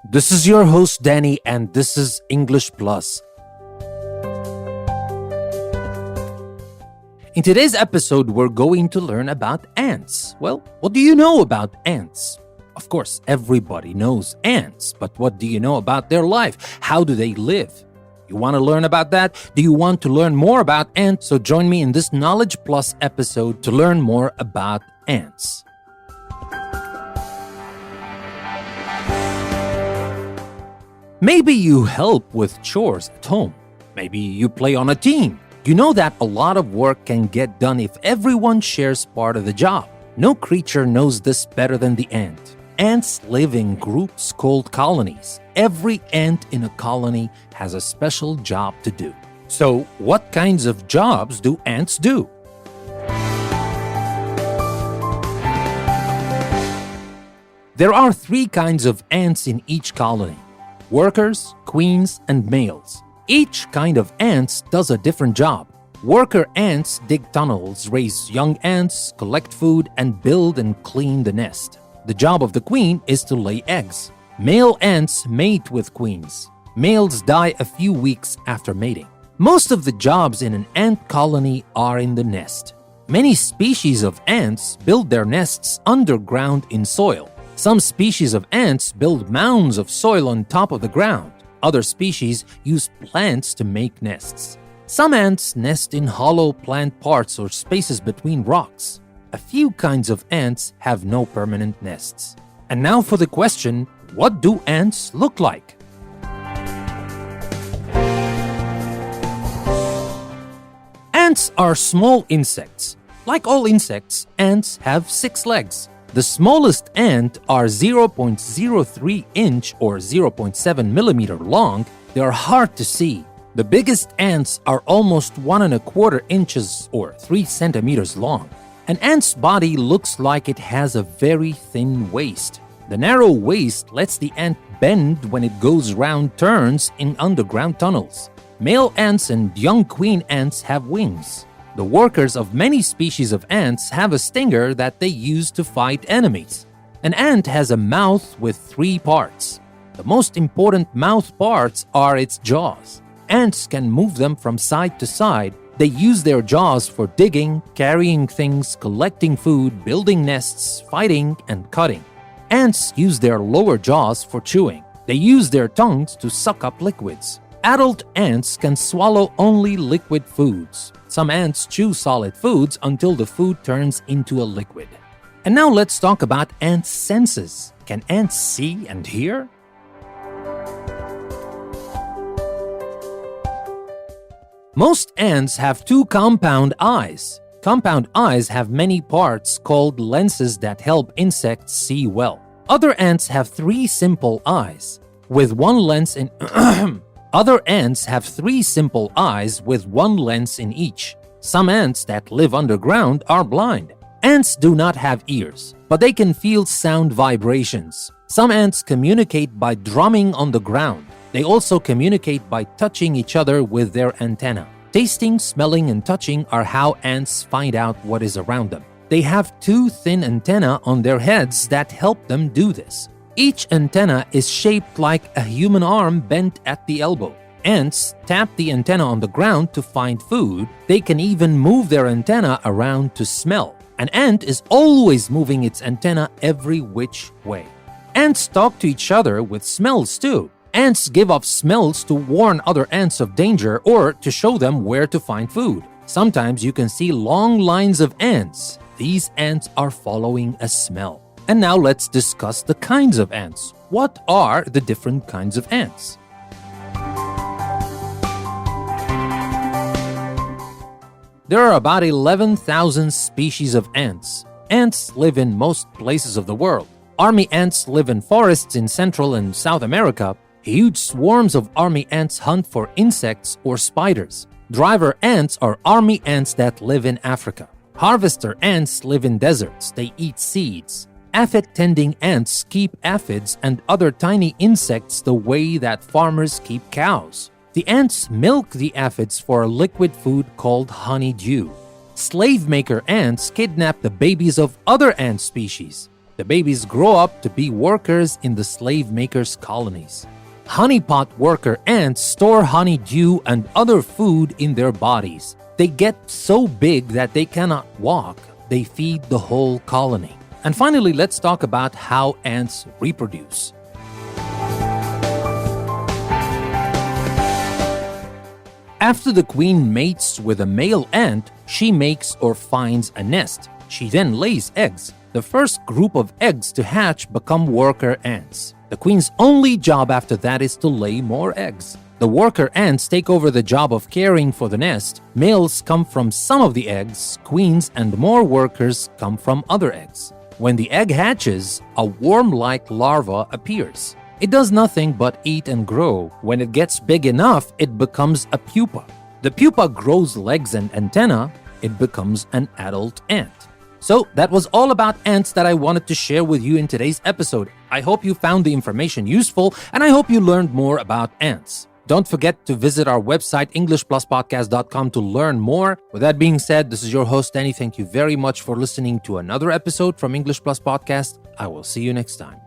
This is your host, Danny, and this is English Plus. In today's episode, we're going to learn about ants. Well, what do you know about ants? Of course, everybody knows ants, but what do you know about their life? How do they live? You want to learn about that? Do you want to learn more about ants? So join me in this Knowledge Plus episode to learn more about ants. Maybe you help with chores at home. Maybe you play on a team. You know that a lot of work can get done if everyone shares part of the job. No creature knows this better than the ant. Ants live in groups called colonies. Every ant in a colony has a special job to do. So, what kinds of jobs do ants do? There are 3 kinds of ants in each colony: workers, queens, and males. Each kind of ants does a different job. Worker ants dig tunnels, raise young ants, collect food, and build and clean the nest. The job of the queen is to lay eggs. Male ants mate with queens. Males die a few weeks after mating. Most of the jobs in an ant colony are in the nest. Many species of ants build their nests underground in soil. Some species of ants build mounds of soil on top of the ground. Other species use plants to make nests. Some ants nest in hollow plant parts or spaces between rocks. A few kinds of ants have no permanent nests. And now for the question, what do ants look like? Ants are small insects. Like all insects, ants have 6 legs. The smallest ant are 0.03 inch or 0.7 millimeter long. They are hard to see. The biggest ants are almost 1¼ inches or 3 centimeters long. An ant's body looks like it has a very thin waist. The narrow waist lets the ant bend when it goes round turns in underground tunnels. Male ants and young queen ants have wings. The workers of many species of ants have a stinger that they use to fight enemies. An ant has a mouth with 3 parts. The most important mouth parts are its jaws. Ants can move them from side to side. They use their jaws for digging, carrying things, collecting food, building nests, fighting, and cutting. Ants use their lower jaws for chewing. They use their tongues to suck up liquids. Adult ants can swallow only liquid foods. Some ants chew solid foods until the food turns into a liquid. And now let's talk about ants' senses. Can ants see and hear? Most ants have 2 compound eyes. Compound eyes have many parts called lenses that help insects see well. Other ants have 3 simple eyes with 1 lens in Other ants have 3 simple eyes with 1 lens in each. Some ants that live underground are blind. Ants do not have ears, but they can feel sound vibrations. Some ants communicate by drumming on the ground. They also communicate by touching each other with their antennae. Tasting, smelling, and touching are how ants find out what is around them. They have 2 thin antennae on their heads that help them do this. Each antenna is shaped like a human arm bent at the elbow. Ants tap the antenna on the ground to find food. They can even move their antenna around to smell. An ant is always moving its antenna every which way. Ants talk to each other with smells too. Ants give off smells to warn other ants of danger or to show them where to find food. Sometimes you can see long lines of ants. These ants are following a smell. And now let's discuss the kinds of ants. What are the different kinds of ants? There are about 11,000 species of ants. Ants live in most places of the world. Army ants live in forests in Central and South America. Huge swarms of army ants hunt for insects or spiders. Driver ants are army ants that live in Africa. Harvester ants live in deserts. They eat seeds. Aphid-tending ants keep aphids and other tiny insects the way that farmers keep cows. The ants milk the aphids for a liquid food called honeydew. Slave maker ants kidnap the babies of other ant species. The babies grow up to be workers in the slave makers' colonies. Honeypot worker ants store honeydew and other food in their bodies. They get so big that they cannot walk. They feed the whole colony. And finally, let's talk about how ants reproduce. After the queen mates with a male ant, she makes or finds a nest. She then lays eggs. The first group of eggs to hatch become worker ants. The queen's only job after that is to lay more eggs. The worker ants take over the job of caring for the nest. Males come from some of the eggs, queens and more workers come from other eggs. When the egg hatches, a worm-like larva appears. It does nothing but eat and grow. When it gets big enough, it becomes a pupa. The pupa grows legs and antennae. It becomes an adult ant. So that was all about ants that I wanted to share with you in today's episode. I hope you found the information useful, and I hope you learned more about ants. Don't forget to visit our website, EnglishPlusPodcast.com, to learn more. With that being said, this is your host, Danny. Thank you very much for listening to another episode from English Plus Podcast. I will see you next time.